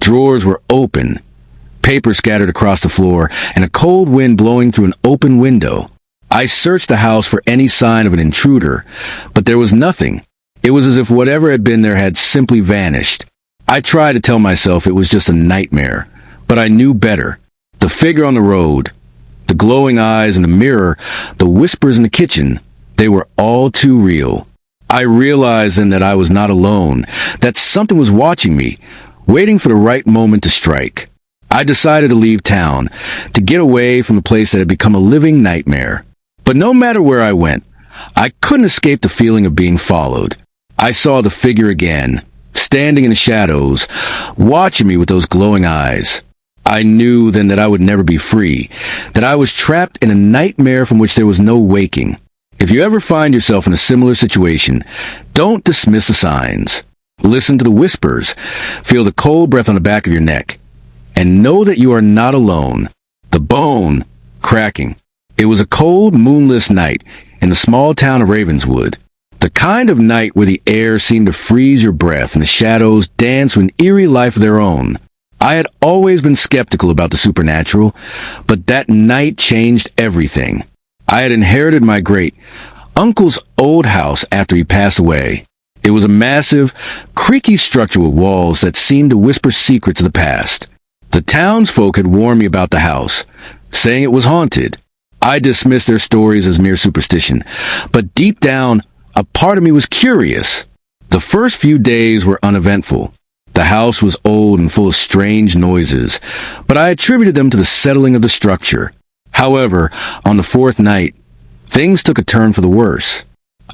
Drawers were open, paper scattered across the floor, and a cold wind blowing through an open window. I searched the house for any sign of an intruder, but there was nothing. It was as if whatever had been there had simply vanished. I tried to tell myself it was just a nightmare, but I knew better. The figure on the road, the glowing eyes in the mirror, the whispers in the kitchen, they were all too real. I realized then that I was not alone, that something was watching me, waiting for the right moment to strike. I decided to leave town, to get away from the place that had become a living nightmare. But no matter where I went, I couldn't escape the feeling of being followed. I saw the figure again, standing in the shadows, watching me with those glowing eyes. I knew then that I would never be free, that I was trapped in a nightmare from which there was no waking. If you ever find yourself in a similar situation, don't dismiss the signs. Listen to the whispers, feel the cold breath on the back of your neck, and know that you are not alone. The bone cracking. It was a cold, moonless night in the small town of Ravenswood. The kind of night where the air seemed to freeze your breath and the shadows danced with an eerie life of their own. I had always been skeptical about the supernatural, but that night changed everything. I had inherited my great-uncle's old house after he passed away. It was a massive, creaky structure with walls that seemed to whisper secrets of the past. The townsfolk had warned me about the house, saying it was haunted. I dismissed their stories as mere superstition, but deep down, a part of me was curious. The first few days were uneventful. The house was old and full of strange noises, but I attributed them to the settling of the structure. However, on the fourth night, things took a turn for the worse.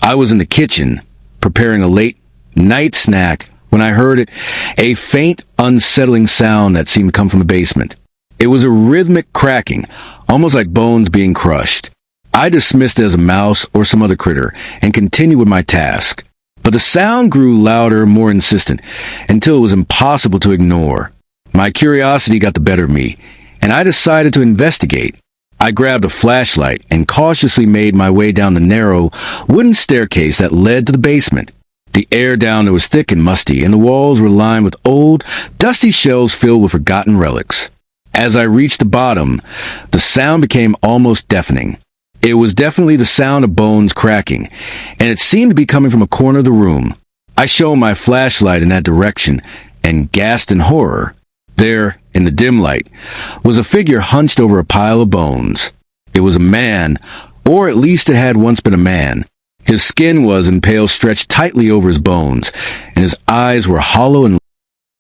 I was in the kitchen, preparing a late night snack, when I heard it, a faint, unsettling sound that seemed to come from the basement. It was a rhythmic cracking, almost like bones being crushed. I dismissed it as a mouse or some other critter and continued with my task. But the sound grew louder, more insistent, until it was impossible to ignore. My curiosity got the better of me, and I decided to investigate. I grabbed a flashlight and cautiously made my way down the narrow, wooden staircase that led to the basement. The air down there was thick and musty, and the walls were lined with old, dusty shelves filled with forgotten relics. As I reached the bottom, the sound became almost deafening. It was definitely the sound of bones cracking, and it seemed to be coming from a corner of the room. I shone my flashlight in that direction and gasped in horror. There, in the dim light, was a figure hunched over a pile of bones. It was a man, or at least it had once been a man. His skin was impaled, stretched tightly over his bones, and his eyes were hollow and